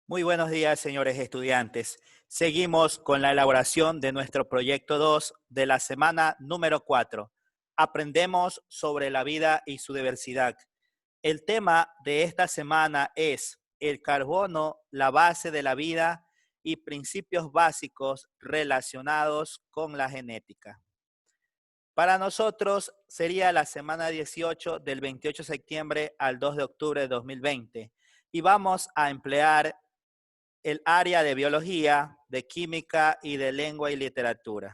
Muy buenos días, señores estudiantes. Seguimos con la elaboración de nuestro proyecto 2 de la semana número 4. Aprendemos sobre la vida y su diversidad. El tema de esta semana es el carbono, la base de la vida y principios básicos relacionados con la genética. Para nosotros sería la semana 18 del 28 de septiembre al 2 de octubre de 2020 y vamos a emplear el área de biología, de química y de lengua y literatura.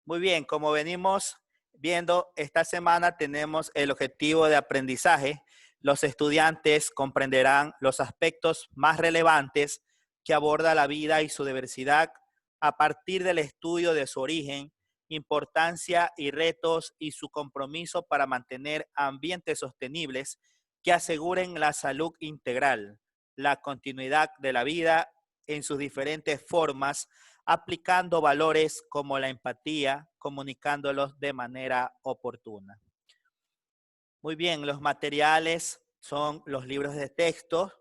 Muy bien, como venimos viendo, esta semana tenemos el objetivo de aprendizaje. Los estudiantes comprenderán los aspectos más relevantes que aborda la vida y su diversidad a partir del estudio de su origen, importancia y retos y su compromiso para mantener ambientes sostenibles que aseguren la salud integral, la continuidad de la vida en sus diferentes formas, aplicando valores como la empatía, comunicándolos de manera oportuna. Muy bien, los materiales son los libros de texto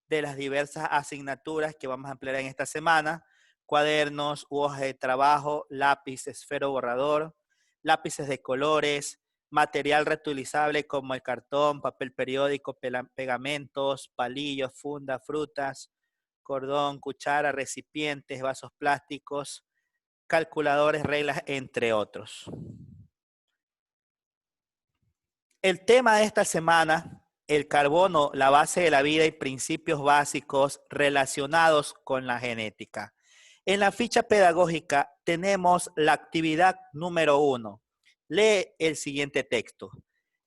de las diversas asignaturas que vamos a emplear en esta semana, cuadernos, hojas de trabajo, lápiz, esfero, borrador, lápices de colores, material reutilizable como el cartón, papel periódico, pegamentos, palillos, funda, frutas, cordón, cuchara, recipientes, vasos plásticos, calculadores, reglas, entre otros. El tema de esta semana, el carbono, la base de la vida y principios básicos relacionados con la genética. En la ficha pedagógica tenemos la actividad número 1. Lee el siguiente texto.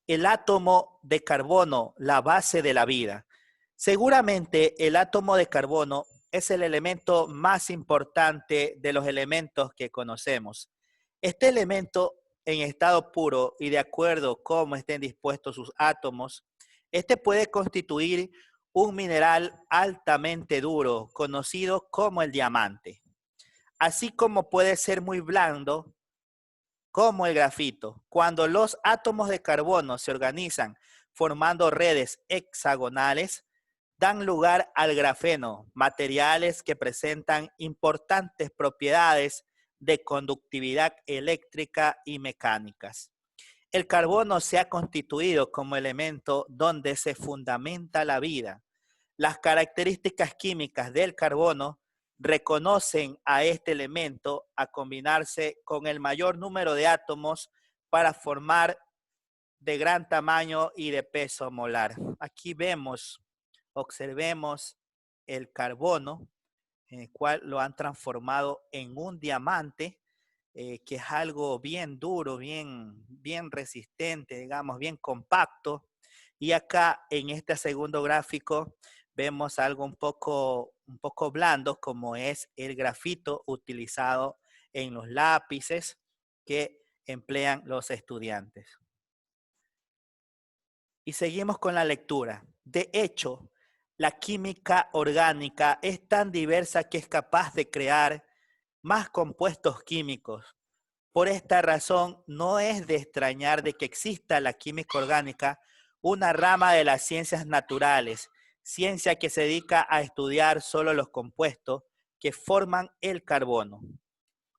El átomo de carbono, la base de la vida. Seguramente el átomo de carbono es el elemento más importante de los elementos que conocemos. Este elemento en estado puro y de acuerdo cómo estén dispuestos sus átomos, este puede constituir un mineral altamente duro, conocido como el diamante, así como puede ser muy blando, como el grafito. Cuando los átomos de carbono se organizan formando redes hexagonales, dan lugar al grafeno, materiales que presentan importantes propiedades de conductividad eléctrica y mecánicas. El carbono se ha constituido como elemento donde se fundamenta la vida. Las características químicas del carbono reconocen a este elemento a combinarse con el mayor número de átomos para formar de gran tamaño y de peso molar. Aquí vemos, observemos el carbono, en el cual lo han transformado en un diamante, que es algo bien duro, bien resistente, digamos, bien compacto. Y acá en este segundo gráfico vemos algo un poco blando, como es el grafito utilizado en los lápices que emplean los estudiantes. Y seguimos con la lectura. De hecho, la química orgánica es tan diversa que es capaz de crear más compuestos químicos. Por esta razón, no es de extrañar de que exista la química orgánica, una rama de las ciencias naturales, ciencia que se dedica a estudiar solo los compuestos que forman el carbono.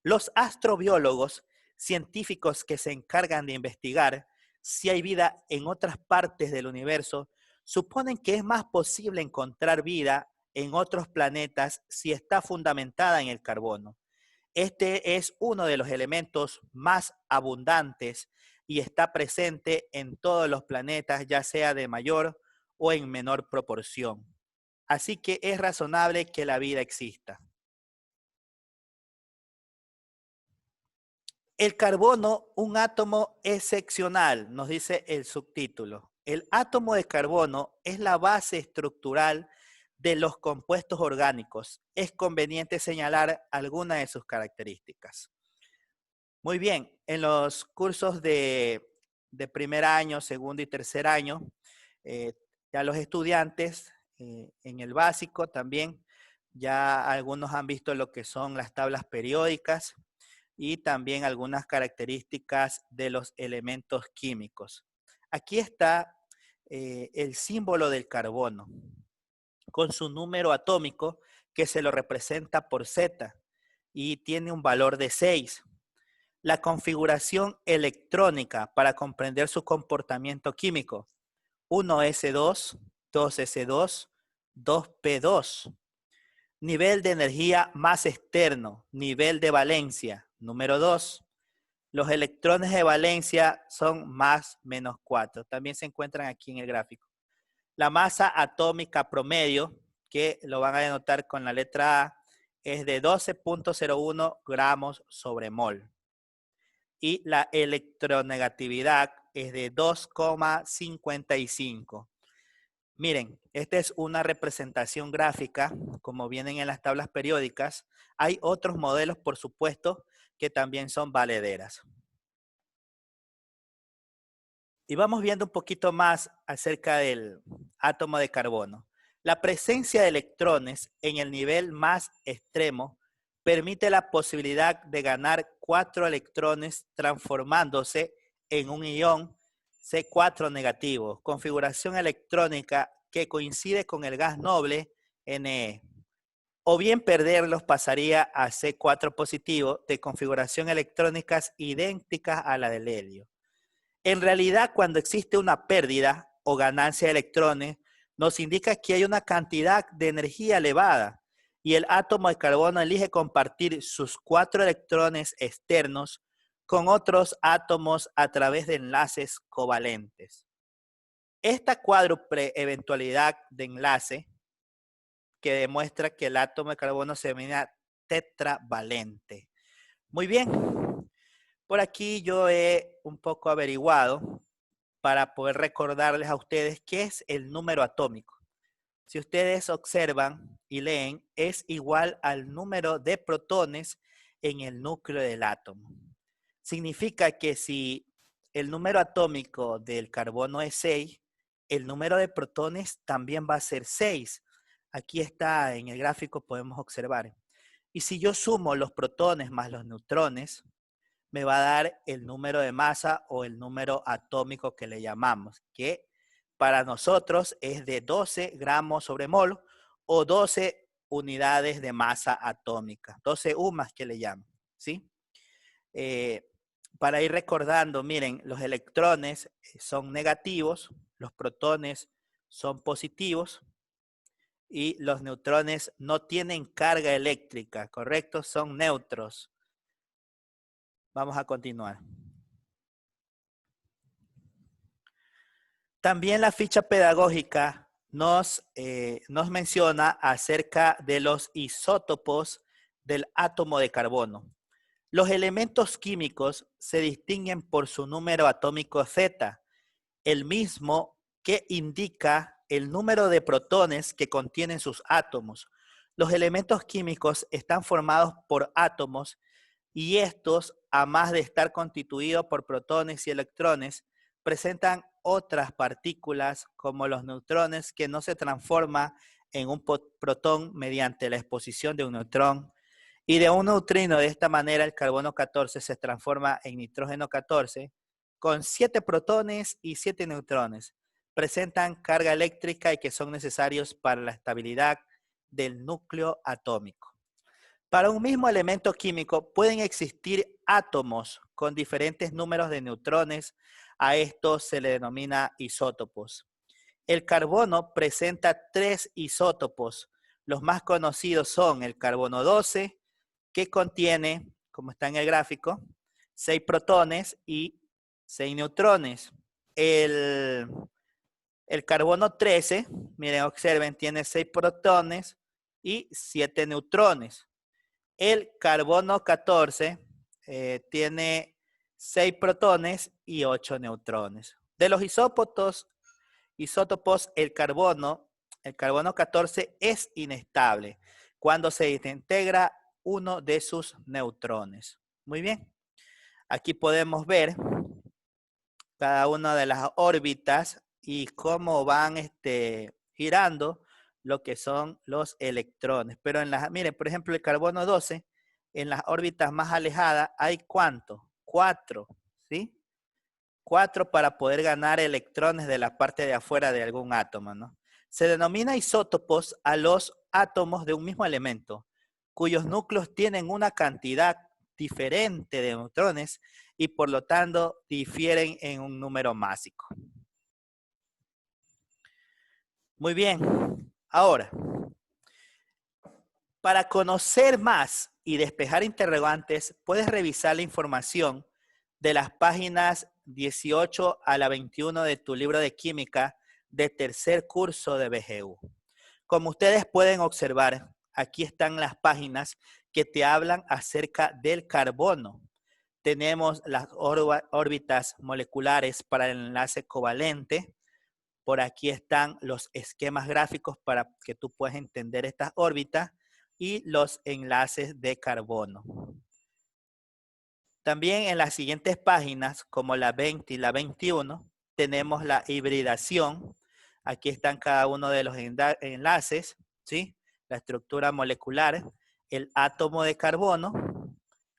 Los astrobiólogos, científicos que se encargan de investigar si hay vida en otras partes del universo, suponen que es más posible encontrar vida en otros planetas si está fundamentada en el carbono. Este es uno de los elementos más abundantes y está presente en todos los planetas, ya sea de mayor o en menor proporción. Así que es razonable que la vida exista. El carbono, un átomo excepcional, nos dice el subtítulo. El átomo de carbono es la base estructural de los compuestos orgánicos. Es conveniente señalar algunas de sus características. Muy bien, en los cursos de primer año, segundo y tercer año, ya los estudiantes en el básico también, ya algunos han visto lo que son las tablas periódicas y también algunas características de los elementos químicos. Aquí está el símbolo del carbono. con su número atómico que se lo representa por Z y tiene un valor de 6. La configuración electrónica para comprender su comportamiento químico: 1s2, 2s2, 2p2. Nivel de energía más externo, nivel de valencia, número 2. Los electrones de valencia son más menos 4. También se encuentran aquí en el gráfico. La masa atómica promedio, que lo van a denotar con la letra A, es de 12.01 gramos sobre mol. Y la electronegatividad es de 2,55. Miren, esta es una representación gráfica, como vienen en las tablas periódicas. Hay otros modelos, por supuesto, que también son valederas. Y vamos viendo un poquito más acerca del átomo de carbono. La presencia de electrones en el nivel más extremo permite la posibilidad de ganar 4 electrones transformándose en un ion C4 negativo, configuración electrónica que coincide con el gas noble Ne. O bien perderlos pasaría a C4 positivo de configuración electrónicas idénticas a la del helio. En realidad, cuando existe una pérdida o ganancia de electrones, nos indica que hay una cantidad de energía elevada y el átomo de carbono elige compartir sus 4 electrones externos con otros átomos a través de enlaces covalentes. Esta cuádruple eventualidad de enlace que demuestra que el átomo de carbono se denomina tetravalente. Muy bien. Por aquí yo he un poco averiguado para poder recordarles a ustedes qué es el número atómico. Si ustedes observan y leen, es igual al número de protones en el núcleo del átomo. Significa que si el número atómico del carbono es 6, el número de protones también va a ser 6. Aquí está en el gráfico, podemos observar. Y si yo sumo los protones más los neutrones, me va a dar el número de masa o el número atómico que le llamamos, que para nosotros es de 12 gramos sobre mol o 12 unidades de masa atómica, 12 UMAS que le llaman, ¿sí? Para ir recordando, miren, los electrones son negativos, los protones son positivos y los neutrones no tienen carga eléctrica, ¿correcto? Son neutros. Vamos a continuar. También la ficha pedagógica nos menciona acerca de los isótopos del átomo de carbono. Los elementos químicos se distinguen por su número atómico Z, el mismo que indica el número de protones que contienen sus átomos. Los elementos químicos están formados por átomos y estos, a más de estar constituidos por protones y electrones, presentan otras partículas como los neutrones que no se transforman en un protón mediante la exposición de un neutrón y de un neutrino. De esta manera el carbono 14 se transforma en nitrógeno 14 con 7 protones y 7 neutrones. Presentan carga eléctrica y que son necesarios para la estabilidad del núcleo atómico. Para un mismo elemento químico pueden existir átomos con diferentes números de neutrones. A estos se le denomina isótopos. El carbono presenta 3 isótopos. Los más conocidos son el carbono 12, que contiene, como está en el gráfico, 6 protones y 6 neutrones. El carbono 13, miren, observen, tiene 6 protones y 7 neutrones. El carbono 14 tiene 6 protones y 8 neutrones. De los isótopos, el carbono 14 es inestable cuando se desintegra uno de sus neutrones. Muy bien. Aquí podemos ver cada una de las órbitas y cómo van girando lo que son los electrones. Pero miren, por ejemplo, el carbono 12, en las órbitas más alejadas, ¿hay cuánto? 4, ¿sí? 4 para poder ganar electrones de la parte de afuera de algún átomo, ¿no? Se denomina isótopos a los átomos de un mismo elemento, cuyos núcleos tienen una cantidad diferente de neutrones y por lo tanto difieren en un número másico. Muy bien. Ahora, para conocer más y despejar interrogantes, puedes revisar la información de las páginas 18 a la 21 de tu libro de química de tercer curso de BGU. Como ustedes pueden observar, aquí están las páginas que te hablan acerca del carbono. Tenemos las órbitas moleculares para el enlace covalente. Por aquí están los esquemas gráficos para que tú puedas entender estas órbitas y los enlaces de carbono. También en las siguientes páginas, como la 20 y la 21, tenemos la hibridación. Aquí están cada uno de los enlaces, ¿sí? La estructura molecular, el átomo de carbono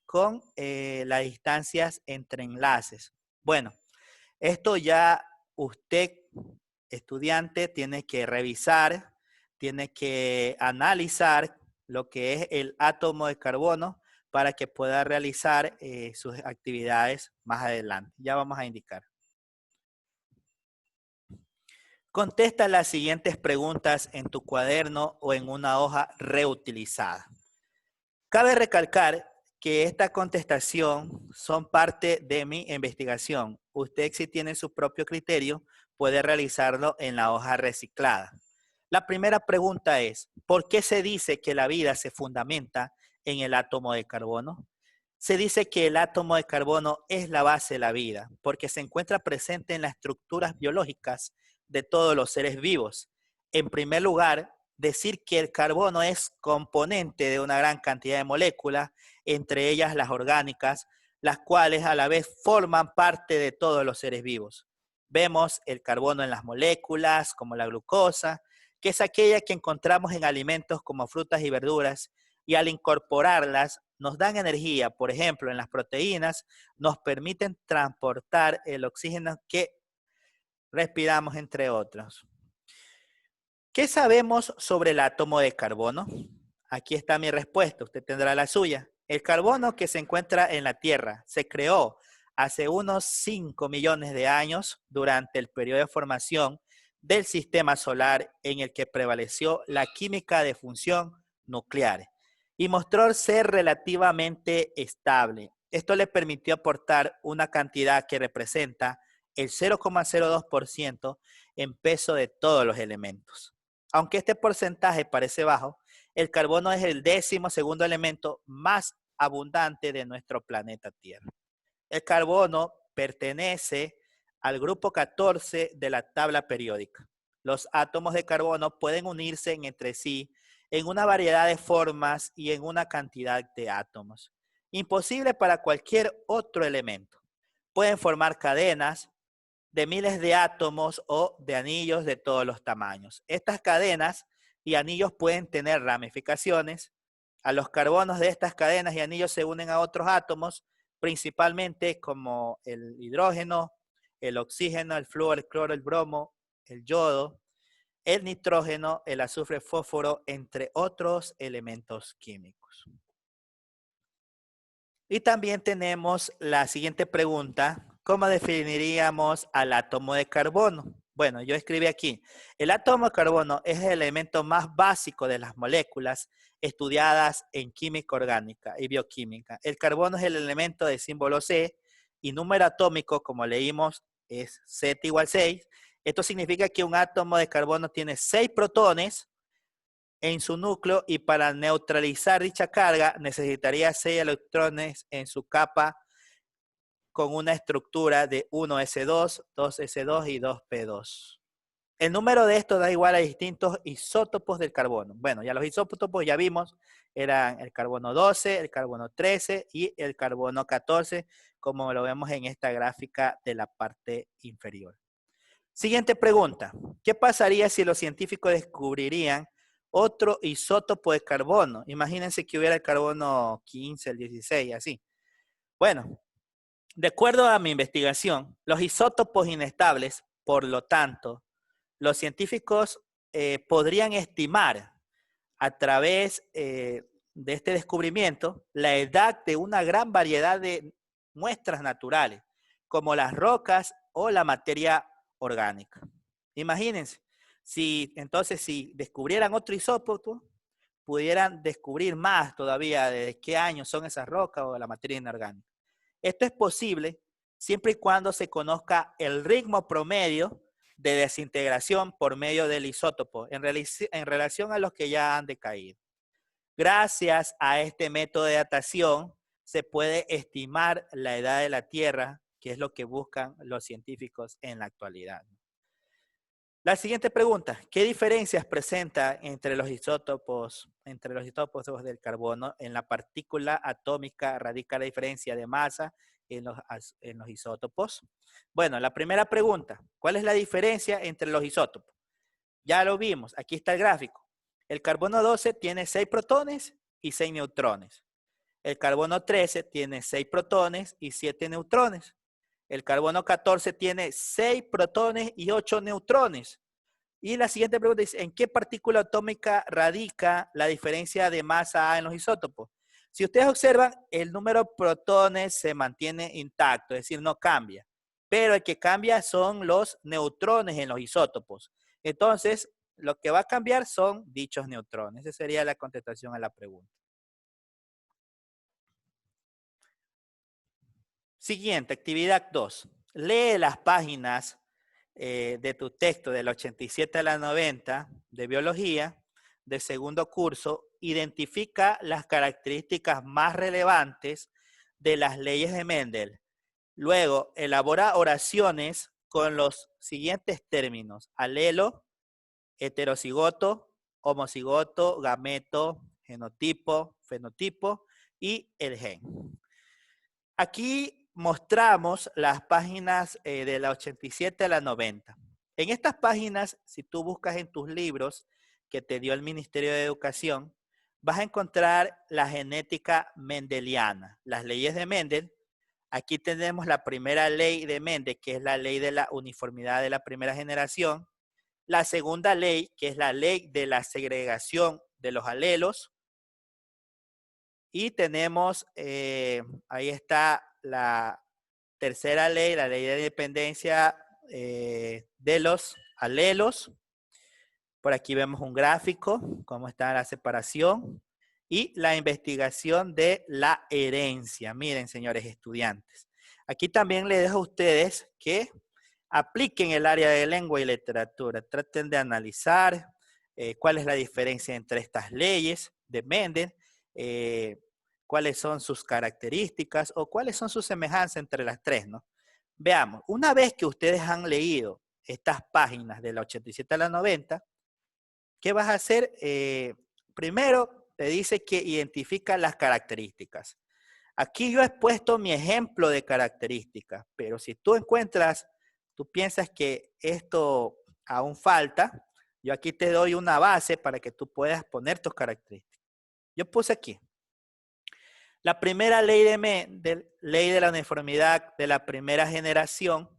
con las distancias entre enlaces. Bueno, esto ya usted, estudiante, tiene que revisar, tiene que analizar lo que es el átomo de carbono para que pueda realizar sus actividades más adelante. Ya vamos a indicar. Contesta las siguientes preguntas en tu cuaderno o en una hoja reutilizada. Cabe recalcar que esta contestación son parte de mi investigación. Usted, si tiene su propio criterio, puede realizarlo en la hoja reciclada. La primera pregunta es, ¿por qué se dice que la vida se fundamenta en el átomo de carbono? Se dice que el átomo de carbono es la base de la vida, porque se encuentra presente en las estructuras biológicas de todos los seres vivos. En primer lugar, decir que el carbono es componente de una gran cantidad de moléculas, entre ellas las orgánicas, las cuales a la vez forman parte de todos los seres vivos. Vemos el carbono en las moléculas, como la glucosa, que es aquella que encontramos en alimentos como frutas y verduras, y al incorporarlas nos dan energía. Por ejemplo, en las proteínas nos permiten transportar el oxígeno que respiramos, entre otros. ¿Qué sabemos sobre el átomo de carbono? Aquí está mi respuesta, usted tendrá la suya. El carbono que se encuentra en la Tierra se creó hace unos 5 millones de años durante el periodo de formación del sistema solar en el que prevaleció la química de fusión nuclear y mostró ser relativamente estable. Esto le permitió aportar una cantidad que representa el 0,02% en peso de todos los elementos. Aunque este porcentaje parece bajo, el carbono es el 12º elemento más abundante de nuestro planeta Tierra. El carbono pertenece al grupo 14 de la tabla periódica. Los átomos de carbono pueden unirse entre sí en una variedad de formas y en una cantidad de átomos. Imposible para cualquier otro elemento. Pueden formar cadenas de miles de átomos o de anillos de todos los tamaños. Estas cadenas y anillos pueden tener ramificaciones. A los carbonos de estas cadenas y anillos se unen a otros átomos, principalmente como el hidrógeno, el oxígeno, el flúor, el cloro, el bromo, el yodo, el nitrógeno, el azufre, el fósforo, entre otros elementos químicos. Y también tenemos la siguiente pregunta: ¿cómo definiríamos al átomo de carbono? Bueno, yo escribí aquí, el átomo de carbono es el elemento más básico de las moléculas estudiadas en química orgánica y bioquímica. El carbono es el elemento de símbolo C y número atómico, como leímos, es Z igual 6. Esto significa que un átomo de carbono tiene 6 protones en su núcleo y para neutralizar dicha carga necesitaría 6 electrones en su capa con una estructura de 1s2, 2s2 y 2p2. El número de estos da igual a distintos isótopos del carbono. Bueno, ya los isótopos ya vimos, eran el carbono 12, el carbono 13 y el carbono 14, como lo vemos en esta gráfica de la parte inferior. Siguiente pregunta: ¿qué pasaría si los científicos descubrirían otro isótopo de carbono? Imagínense que hubiera el carbono 15, el 16, así. Bueno, de acuerdo a mi investigación, los isótopos inestables, por lo tanto, los científicos podrían estimar a través de este descubrimiento la edad de una gran variedad de muestras naturales, como las rocas o la materia orgánica. Imagínense, entonces si descubrieran otro isótopo, pudieran descubrir más todavía de qué años son esas rocas o la materia inorgánica. Esto es posible siempre y cuando se conozca el ritmo promedio de desintegración por medio del isótopo en relación a los que ya han decaído. Gracias a este método de datación se puede estimar la edad de la Tierra, que es lo que buscan los científicos en la actualidad. La siguiente pregunta, ¿qué diferencias presenta entre los isótopos del carbono? En la partícula atómica radica la diferencia de masa en los isótopos. Bueno, la primera pregunta, ¿cuál es la diferencia entre los isótopos? Ya lo vimos, aquí está el gráfico. El carbono 12 tiene 6 protones y 6 neutrones. El carbono 13 tiene 6 protones y 7 neutrones. El carbono 14 tiene 6 protones y 8 neutrones. Y la siguiente pregunta es, ¿en qué partícula atómica radica la diferencia de masa A en los isótopos? Si ustedes observan, el número de protones se mantiene intacto, es decir, no cambia. Pero el que cambia son los neutrones en los isótopos. Entonces, lo que va a cambiar son dichos neutrones. Esa sería la contestación a la pregunta. Siguiente, actividad 2. Lee las páginas de tu texto del 87 a la 90 de biología de segundo curso. Identifica las características más relevantes de las leyes de Mendel. Luego, elabora oraciones con los siguientes términos: alelo, heterocigoto, homocigoto, gameto, genotipo, fenotipo y el gen. Aquí mostramos las páginas de la 87 a la 90. En estas páginas, si tú buscas en tus libros que te dio el Ministerio de Educación, vas a encontrar la genética mendeliana, las leyes de Mendel. Aquí tenemos la primera ley de Mendel, que es la ley de la uniformidad de la primera generación. La segunda ley, que es la ley de la segregación de los alelos. Y tenemos, ahí está la tercera ley, la ley de dependencia de los alelos. Por aquí vemos un gráfico, cómo está la separación. Y la investigación de la herencia. Miren, señores estudiantes. Aquí también les dejo a ustedes que apliquen el área de lengua y literatura. Traten de analizar cuál es la diferencia entre estas leyes de Mendel, cuáles son sus características o cuáles son sus semejanzas entre las tres, ¿no? Veamos, una vez que ustedes han leído estas páginas de la 87 a la 90, ¿qué vas a hacer? Primero, te dice que identifica las características. Aquí yo he puesto mi ejemplo de características, pero si tú piensas que esto aún falta, yo aquí te doy una base para que tú puedas poner tus características. Yo puse aquí. La primera ley de Mendel, ley de la uniformidad de la primera generación.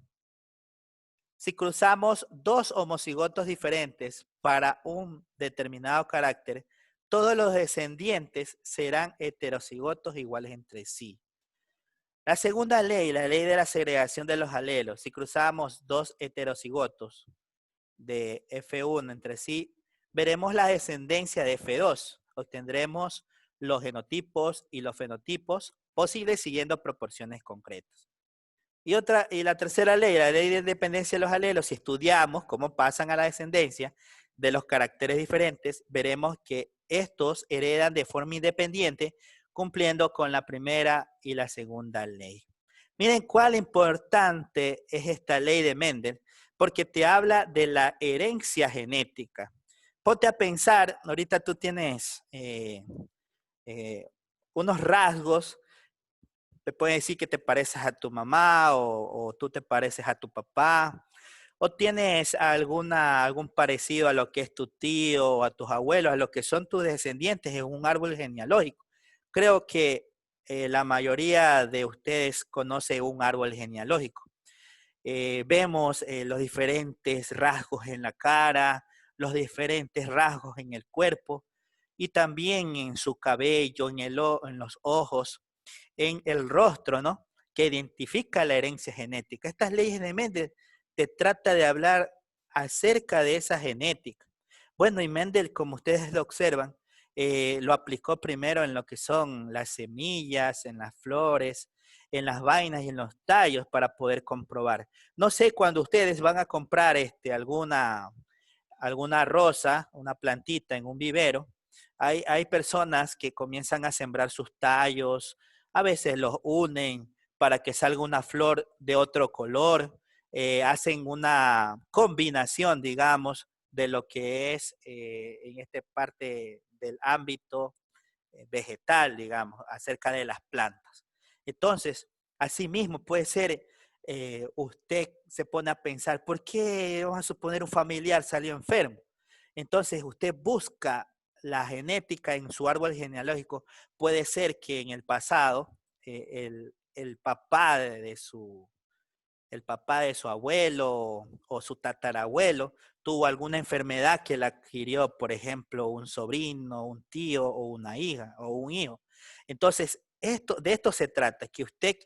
Si cruzamos dos homocigotos diferentes para un determinado carácter, todos los descendientes serán heterocigotos iguales entre sí. La segunda ley, la ley de la segregación de los alelos. Si cruzamos dos heterocigotos de F1 entre sí, veremos la descendencia de F2. Obtendremos los genotipos y los fenotipos posibles siguiendo proporciones concretas. Y la tercera ley, la ley de independencia de los alelos, si estudiamos cómo pasan a la descendencia de los caracteres diferentes, veremos que estos heredan de forma independiente, cumpliendo con la primera y la segunda ley. Miren cuál importante es esta ley de Mendel, porque te habla de la herencia genética. Ponte a pensar, ahorita tú tienes unos rasgos. Te pueden decir que te pareces a tu mamá o tú te pareces a tu papá. O tienes algún parecido a lo que es tu tío o a tus abuelos, a lo que son tus descendientes en un árbol genealógico. Creo que la mayoría de ustedes conoce un árbol genealógico. Vemos los diferentes rasgos en la cara, los diferentes rasgos en el cuerpo y también en su cabello, en los ojos, en el rostro, ¿no? Que identifica la herencia genética. Estas leyes de Mendel te trata de hablar acerca de esa genética. Bueno, y Mendel, como ustedes lo observan, lo aplicó primero en lo que son las semillas, en las flores, en las vainas y en los tallos para poder comprobar. No sé, cuando ustedes van a comprar alguna rosa, una plantita en un vivero, hay personas que comienzan a sembrar sus tallos, a veces los unen para que salga una flor de otro color, hacen una combinación, digamos, de lo que es en esta parte del ámbito vegetal, digamos, acerca de las plantas. Entonces, asimismo puede ser, usted se pone a pensar, ¿por qué vamos a suponer un familiar salió enfermo? Entonces usted busca la genética en su árbol genealógico. Puede ser que en el pasado el papá el papá de su abuelo o su tatarabuelo tuvo alguna enfermedad que la adquirió, por ejemplo, un sobrino, un tío o una hija o un hijo. Entonces, de esto se trata, que usted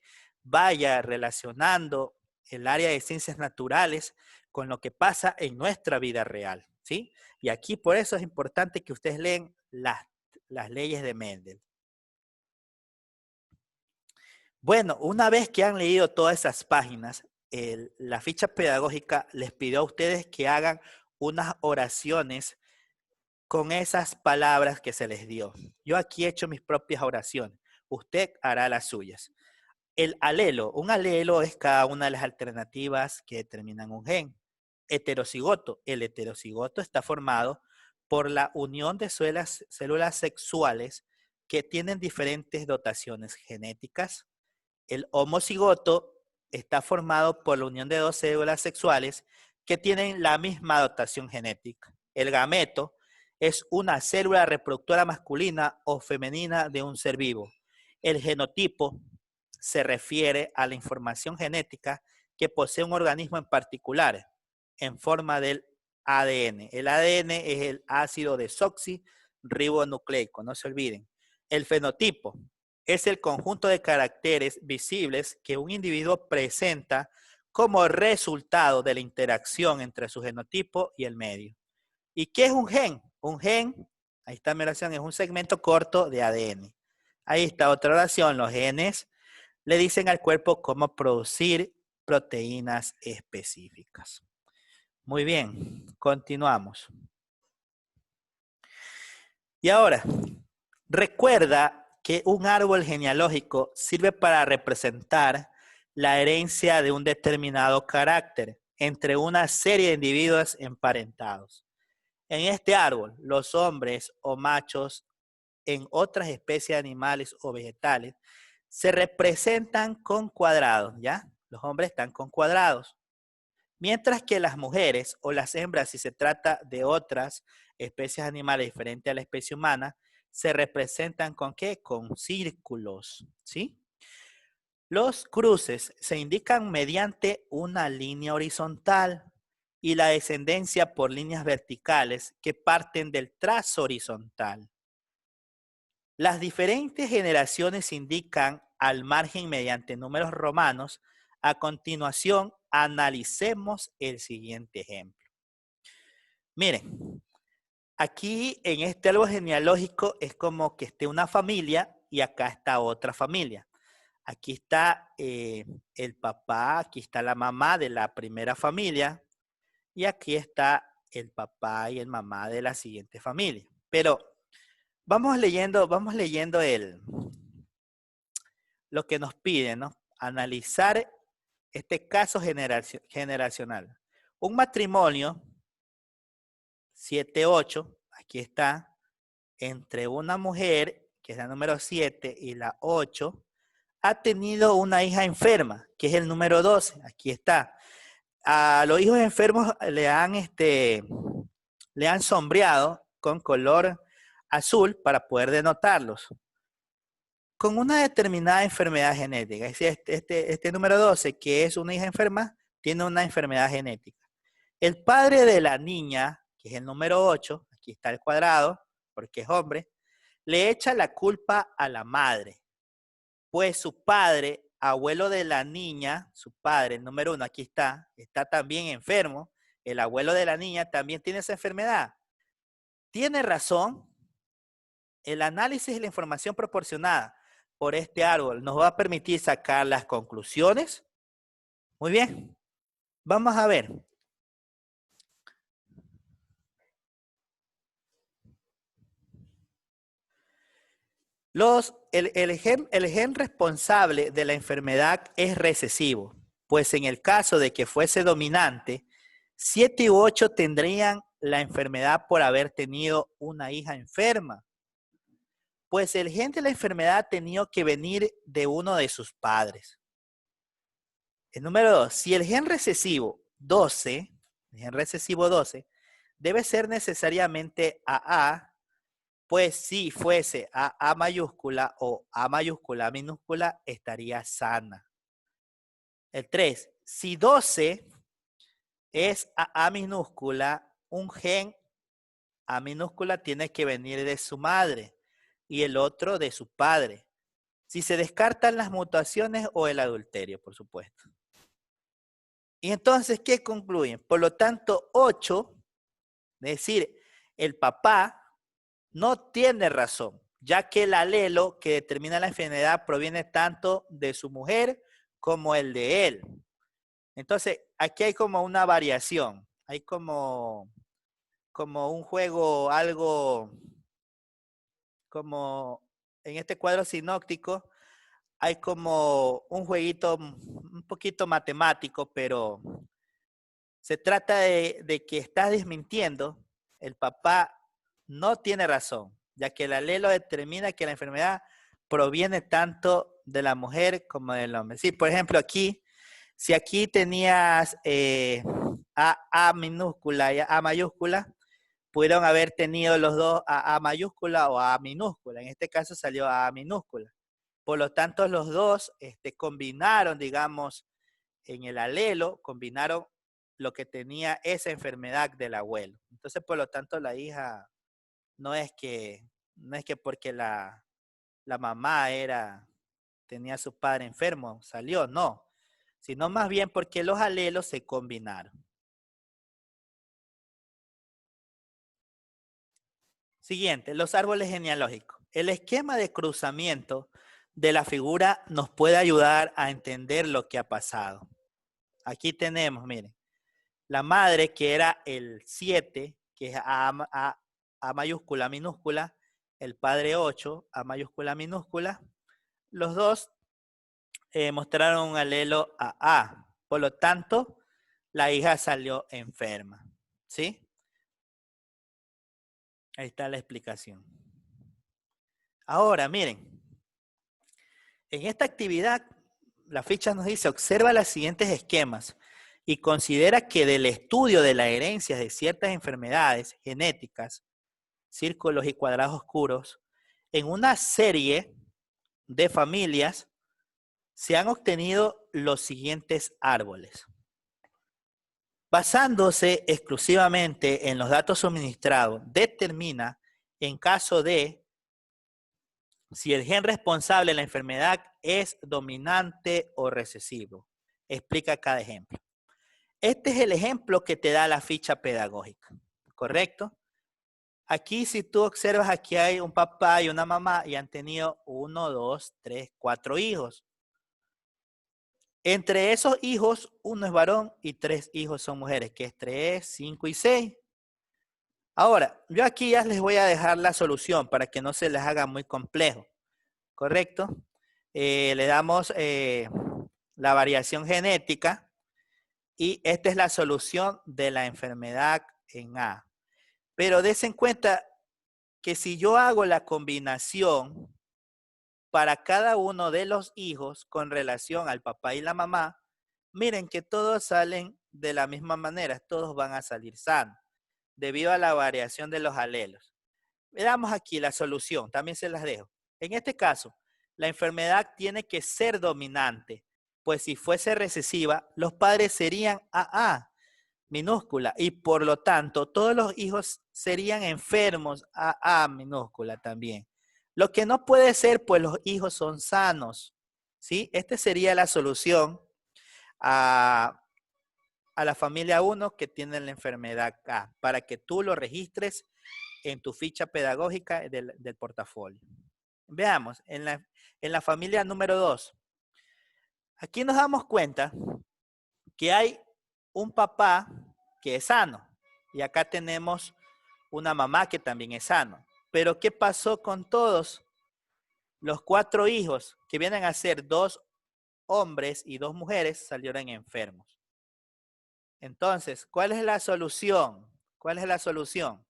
vaya relacionando el área de ciencias naturales con lo que pasa en nuestra vida real, ¿sí? Y aquí por eso es importante que ustedes lean las leyes de Mendel. Bueno, una vez que han leído todas esas páginas, la ficha pedagógica les pidió a ustedes que hagan unas oraciones con esas palabras que se les dio. Yo aquí he hecho mis propias oraciones. Usted hará las suyas. El alelo. Un alelo es cada una de las alternativas que determinan un gen. Heterocigoto. El heterocigoto está formado por la unión de células sexuales que tienen diferentes dotaciones genéticas. El homocigoto está formado por la unión de dos células sexuales que tienen la misma dotación genética. El gameto es una célula reproductora masculina o femenina de un ser vivo. El genotipo se refiere a la información genética que posee un organismo en particular en forma del ADN. El ADN es el ácido desoxirribonucleico, no se olviden. El fenotipo es el conjunto de caracteres visibles que un individuo presenta como resultado de la interacción entre su genotipo y el medio. ¿Y qué es un gen? Un gen, ahí está mi oración, es un segmento corto de ADN. Ahí está otra oración, los genes le dicen al cuerpo cómo producir proteínas específicas. Muy bien, continuamos. Y ahora, recuerda que un árbol genealógico sirve para representar la herencia de un determinado carácter entre una serie de individuos emparentados. En este árbol, los hombres o machos en otras especies de animales o vegetales se representan con cuadrados, ¿ya? Los hombres están con cuadrados. Mientras que las mujeres o las hembras, si se trata de otras especies animales diferentes a la especie humana, se representan con ¿qué? Con círculos, ¿sí? Los cruces se indican mediante una línea horizontal y la descendencia por líneas verticales que parten del trazo horizontal. Las diferentes generaciones se indican al margen mediante números romanos. A continuación, analicemos el siguiente ejemplo. Miren, aquí en este árbol genealógico es como que esté una familia y acá está otra familia. Aquí está el papá, aquí está la mamá de la primera familia y aquí está el papá y el mamá de la siguiente familia. Pero vamos leyendo lo que nos pide, ¿no? Analizar este caso generacional. Un matrimonio 7-8, aquí está, entre una mujer, que es la número 7, y la 8, ha tenido una hija enferma, que es el número 12, aquí está. A los hijos enfermos le han sombreado con color azul para poder denotarlos. Con una determinada enfermedad genética, es decir, este número 12, que es una hija enferma, tiene una enfermedad genética. El padre de la niña, que es el número 8, aquí está el cuadrado, porque es hombre, le echa la culpa a la madre, pues su padre, abuelo de la niña, su padre, el número 1, aquí está también enfermo, el abuelo de la niña también tiene esa enfermedad. Tiene razón, el análisis de la información proporcionada por este árbol nos va a permitir sacar las conclusiones. Muy bien, vamos a ver. El gen responsable de la enfermedad es recesivo, pues en el caso de que fuese dominante, 7 u 8 tendrían la enfermedad por haber tenido una hija enferma. Pues el gen de la enfermedad ha tenido que venir de uno de sus padres. El número 2, si el gen recesivo 12, debe ser necesariamente AA, pues si fuese A mayúscula o A mayúscula minúscula, estaría sana. El 3, si 12 es A minúscula, un gen A minúscula tiene que venir de su madre y el otro de su padre. Si se descartan las mutaciones o el adulterio, por supuesto. Y entonces, ¿qué concluyen? Por lo tanto, 8, es decir, el papá no tiene razón, ya que el alelo que determina la enfermedad proviene tanto de su mujer como el de él. Entonces, aquí hay como una variación, hay como un juego, algo como en este cuadro sinóptico, hay como un jueguito un poquito matemático, pero se trata de que estás desmintiendo, el papá no tiene razón, ya que el alelo determina que la enfermedad proviene tanto de la mujer como del hombre. Sí, por ejemplo, aquí, si aquí tenías A minúscula y A mayúscula, pudieron haber tenido los dos A mayúscula o A minúscula. En este caso salió A minúscula. Por lo tanto, los dos combinaron, digamos, en el alelo, combinaron lo que tenía esa enfermedad del abuelo. Entonces, por lo tanto, la hija no es que porque la mamá tenía a su padre enfermo, salió, no. Sino más bien porque los alelos se combinaron. Siguiente, los árboles genealógicos. El esquema de cruzamiento de la figura nos puede ayudar a entender lo que ha pasado. Aquí tenemos, miren, la madre que era el 7, que es A mayúscula minúscula, el padre 8, A mayúscula minúscula, los dos mostraron un alelo AA. Por lo tanto, la hija salió enferma. ¿Sí? Ahí está la explicación. Ahora, miren, en esta actividad, la ficha nos dice, observa los siguientes esquemas y considera que del estudio de la herencia de ciertas enfermedades genéticas, círculos y cuadrados oscuros, en una serie de familias se han obtenido los siguientes árboles. Basándose exclusivamente en los datos suministrados, determina en caso de si el gen responsable de la enfermedad es dominante o recesivo. Explica cada ejemplo. Este es el ejemplo que te da la ficha pedagógica, ¿correcto? Aquí, si tú observas, aquí hay un papá y una mamá y han tenido 1, 2, 3, 4 hijos. Entre esos hijos, 1 es varón y 3 hijos son mujeres, que es 3, 5 y 6. Ahora, yo aquí ya les voy a dejar la solución para que no se les haga muy complejo, ¿correcto? Le damos la variación genética y esta es la solución de la enfermedad en A. Pero des en cuenta que si yo hago la combinación para cada uno de los hijos con relación al papá y la mamá, miren que todos salen de la misma manera, todos van a salir sanos, debido a la variación de los alelos. Veamos aquí la solución, también se las dejo. En este caso, la enfermedad tiene que ser dominante, pues si fuese recesiva, los padres serían AA. minúscula. Y por lo tanto, todos los hijos serían enfermos a A minúscula también. Lo que no puede ser, pues los hijos son sanos. ¿Sí? Esta sería la solución a, a la familia 1 que tiene la enfermedad A, para que tú lo registres en tu ficha pedagógica del portafolio. Veamos, en la familia número 2, aquí nos damos cuenta que hay un papá que es sano y acá tenemos una mamá que también es sano. Pero ¿qué pasó con todos los 4 hijos que vienen a ser 2 hombres y 2 mujeres salieron enfermos? Entonces, ¿cuál es la solución? ¿Cuál es la solución?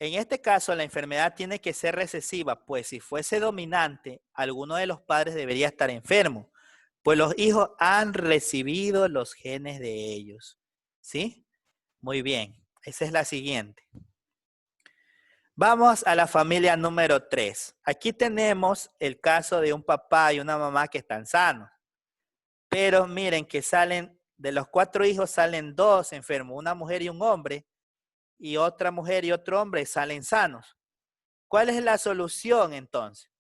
En este caso, la enfermedad tiene que ser recesiva, pues si fuese dominante, alguno de los padres debería estar enfermo, pues los hijos han recibido los genes de ellos. ¿Sí? Muy bien, esa es la siguiente. Vamos a la familia número 3. Aquí tenemos el caso de un papá y una mamá que están sanos. Pero miren que salen, de los 4 hijos salen 2 enfermos, una mujer y un hombre, y otra mujer y otro hombre salen sanos. ¿Cuál es la solución entonces?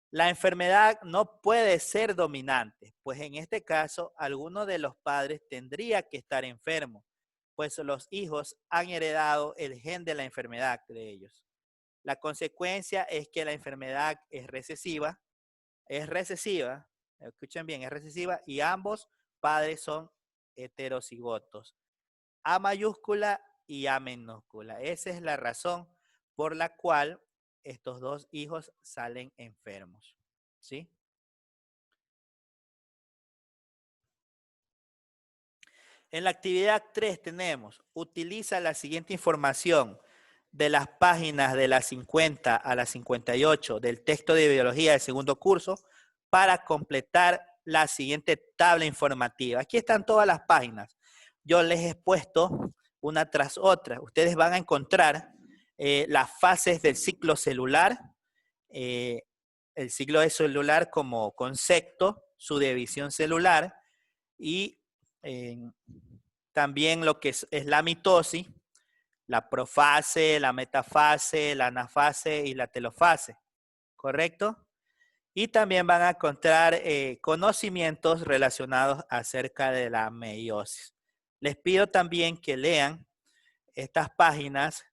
La enfermedad no puede ser dominante, pues en este caso alguno de los padres tendría que estar enfermo, pues los hijos han heredado el gen de la enfermedad de ellos. La consecuencia es que la enfermedad es recesiva, escuchen bien, es recesiva y ambos padres son heterocigotos. A mayúscula y A minúscula. Esa es la razón por la cual estos 2 hijos salen enfermos. ¿Sí? En la actividad 3 tenemos, utiliza la siguiente información de las páginas de la 50 a la 58 del texto de biología del segundo curso para completar la siguiente tabla informativa. Aquí están todas las páginas. Yo les he puesto una tras otra. Ustedes van a encontrar las fases del ciclo celular, el ciclo celular como concepto, su división celular y también lo que es la mitosis, la profase, la metafase, la anafase y la telofase, ¿correcto? Y también van a encontrar conocimientos relacionados acerca de la meiosis. Les pido también que lean estas páginas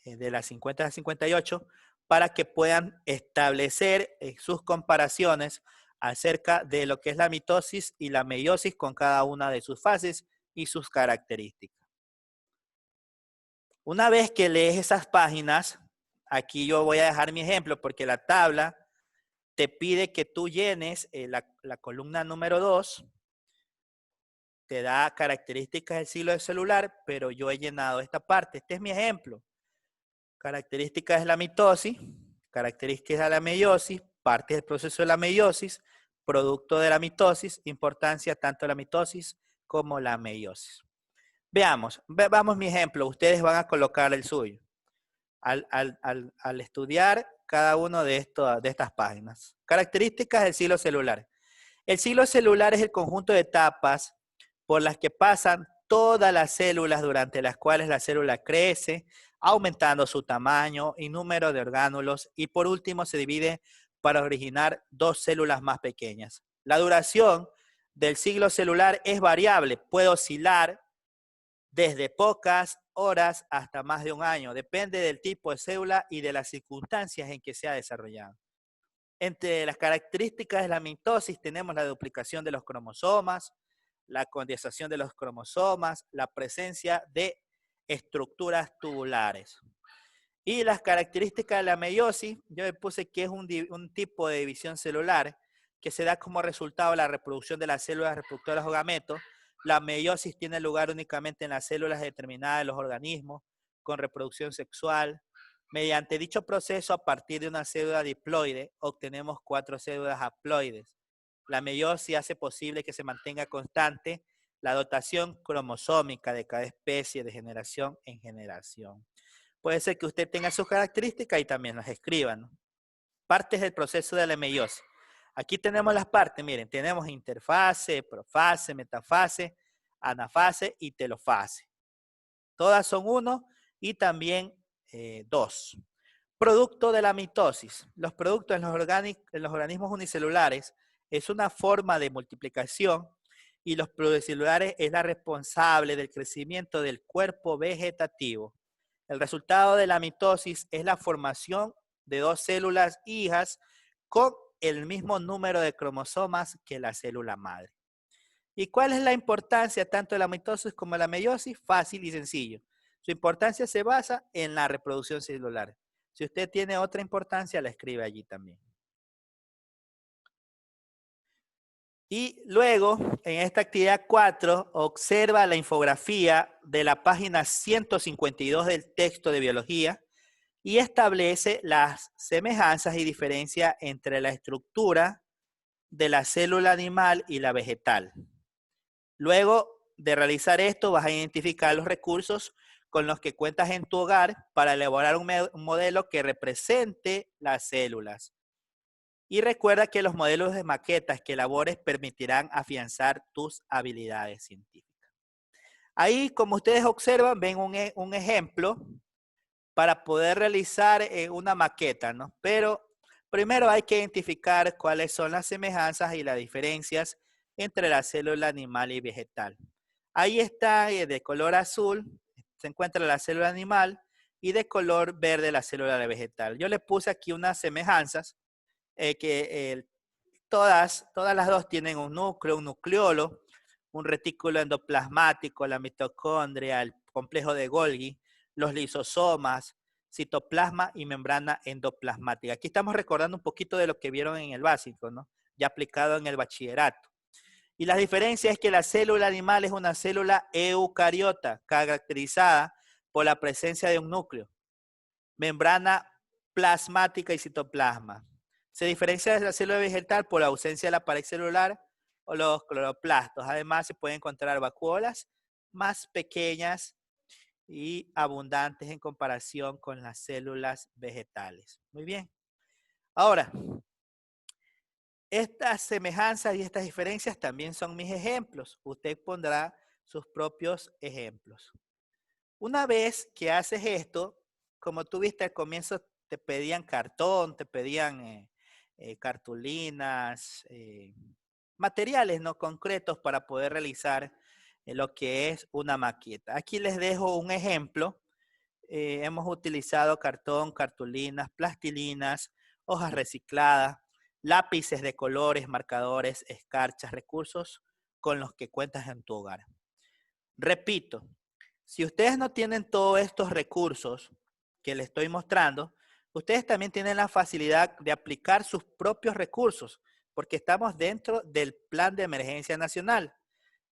de las 50 a 58 para que puedan establecer sus comparaciones acerca de lo que es la mitosis y la meiosis con cada una de sus fases y sus características. Una vez que lees esas páginas, aquí yo voy a dejar mi ejemplo porque la tabla te pide que tú llenes la columna número 2, te da características del ciclo celular, pero yo he llenado esta parte. Este es mi ejemplo. Características de la mitosis, características de la meiosis, parte del proceso de la meiosis, producto de la mitosis, importancia tanto de la mitosis como la meiosis. Veamos mi ejemplo. Ustedes van a colocar el suyo. Al estudiar cada uno de estas páginas. Características del ciclo celular. El ciclo celular es el conjunto de etapas por las que pasan todas las células durante las cuales la célula crece, aumentando su tamaño y número de orgánulos y por último se divide para originar 2 células más pequeñas. La duración del ciclo celular es variable, puede oscilar desde pocas horas hasta más de un año. Depende del tipo de célula y de las circunstancias en que se ha desarrollado. Entre las características de la mitosis tenemos la duplicación de los cromosomas, la condensación de los cromosomas, la presencia de estructuras tubulares. Y las características de la meiosis, yo le puse que es un tipo de división celular que se da como resultado de la reproducción de las células reproductoras o gametos. La meiosis tiene lugar únicamente en las células determinadas de los organismos con reproducción sexual. Mediante dicho proceso, a partir de una célula diploide, obtenemos 4 células haploides. La meiosis hace posible que se mantenga constante la dotación cromosómica de cada especie de generación en generación. Puede ser que usted tenga sus características y también las escriba, ¿no? Partes del proceso de la meiosis. Aquí tenemos las partes, miren, tenemos interfase, profase, metafase. anafase y telofase. Todas son 1 y también 2. Producto de la mitosis. Los productos en los organismos unicelulares es una forma de multiplicación y los pluricelulares es la responsable del crecimiento del cuerpo vegetativo. El resultado de la mitosis es la formación de 2 células hijas con el mismo número de cromosomas que la célula madre. ¿Y cuál es la importancia tanto de la mitosis como de la meiosis? Fácil y sencillo. Su importancia se basa en la reproducción celular. Si usted tiene otra importancia, la escribe allí también. Y luego, en esta actividad 4, observa la infografía de la página 152 del texto de biología y establece las semejanzas y diferencias entre la estructura de la célula animal y la vegetal. Luego de realizar esto, vas a identificar los recursos con los que cuentas en tu hogar para elaborar un modelo que represente las células. Y recuerda que los modelos de maquetas que elabores permitirán afianzar tus habilidades científicas. Ahí, como ustedes observan, ven un ejemplo para poder realizar una maqueta, ¿no? Pero primero hay que identificar cuáles son las semejanzas y las diferencias entre la célula animal y vegetal. Ahí está de color azul, se encuentra la célula animal y de color verde la célula vegetal. Yo le puse aquí unas semejanzas todas las dos tienen un núcleo, un nucleolo, un retículo endoplasmático, la mitocondria, el complejo de Golgi, los lisosomas, citoplasma y membrana endoplasmática. Aquí estamos recordando un poquito de lo que vieron en el básico, ¿no? Ya aplicado en el bachillerato. Y la diferencia es que la célula animal es una célula eucariota, caracterizada por la presencia de un núcleo, membrana plasmática y citoplasma. Se diferencia de la célula vegetal por la ausencia de la pared celular o los cloroplastos. Además, se pueden encontrar vacuolas más pequeñas y abundantes en comparación con las células vegetales. Muy bien. Ahora, estas semejanzas y estas diferencias también son mis ejemplos. Usted pondrá sus propios ejemplos. Una vez que haces esto, como tú viste al comienzo, te pedían cartón, te pedían cartulinas, materiales no concretos para poder realizar lo que es una maqueta. Aquí les dejo un ejemplo. Hemos utilizado cartón, cartulinas, plastilinas, hojas recicladas, lápices de colores, marcadores, escarchas, recursos con los que cuentas en tu hogar. Repito, si ustedes no tienen todos estos recursos que les estoy mostrando, ustedes también tienen la facilidad de aplicar sus propios recursos, porque estamos dentro del Plan de Emergencia Nacional.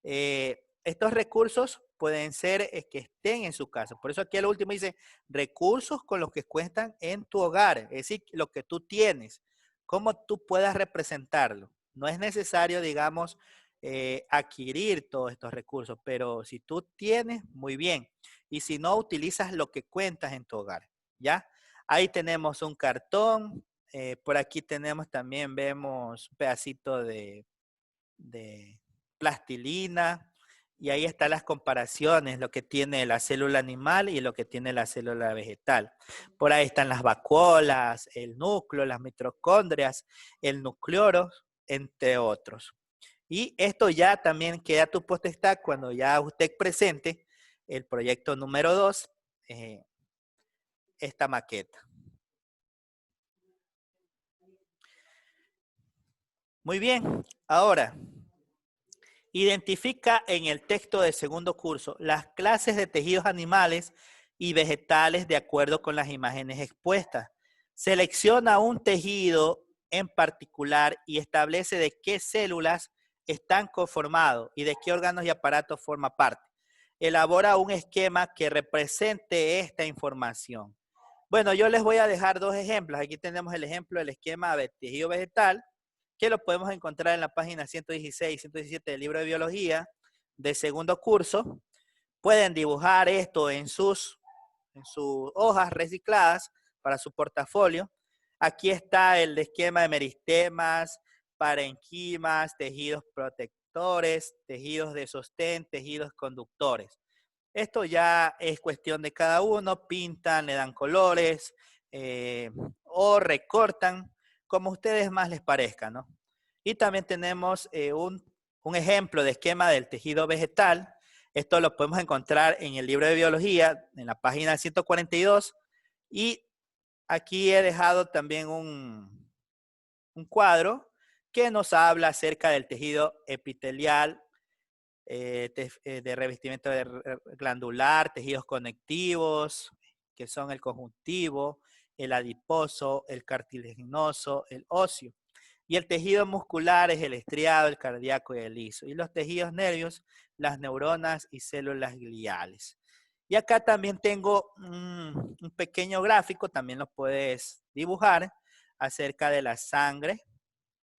Estos recursos pueden ser que estén en su casa. Por eso aquí al último dice, recursos con los que cuentan en tu hogar, es decir, lo que tú tienes, cómo tú puedas representarlo. No es necesario, digamos, adquirir todos estos recursos, pero si tú tienes, muy bien. Y si no, utilizas lo que cuentas en tu hogar, ¿ya? Ahí tenemos un cartón, por aquí tenemos también, vemos un pedacito de plastilina, y ahí están las comparaciones, lo que tiene la célula animal y lo que tiene la célula vegetal. Por ahí están las vacuolas, el núcleo, las mitocondrias, el nucleolo, entre otros. Y esto ya también queda a tu potestad cuando ya usted presente el proyecto número 2, esta maqueta. Muy bien, ahora, identifica en el texto del segundo curso las clases de tejidos animales y vegetales de acuerdo con las imágenes expuestas. Selecciona un tejido en particular y establece de qué células están conformados y de qué órganos y aparatos forma parte. Elabora un esquema que represente esta información. Bueno, yo les voy a dejar dos ejemplos. Aquí tenemos el ejemplo del esquema de tejido vegetal, que lo podemos encontrar en la página 116 y 117 del libro de biología de segundo curso. Pueden dibujar esto en sus hojas recicladas para su portafolio. Aquí está el esquema de meristemas, parenquimas, tejidos receptores, tejidos de sostén, tejidos conductores. Esto ya es cuestión de cada uno, pintan, le dan colores o recortan, como a ustedes más les parezca, ¿no? Y también tenemos un ejemplo de esquema del tejido vegetal. Esto lo podemos encontrar en el libro de biología, en la página 142. Y aquí he dejado también un cuadro que nos habla acerca del tejido epitelial, de revestimiento glandular, tejidos conectivos, que son el conjuntivo, el adiposo, el cartilaginoso, el óseo. Y el tejido muscular es el estriado, el cardíaco y el liso. Y los tejidos nervios, las neuronas y células gliales. Y acá también tengo un pequeño gráfico, también lo puedes dibujar, acerca de la sangre,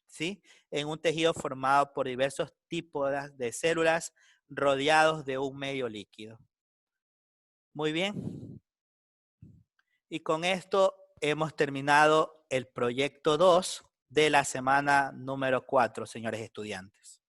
¿sí? En un tejido formado por diversos tipos de células rodeados de un medio líquido. Muy bien. Y con esto hemos terminado el proyecto 2 de la semana número 4, señores estudiantes.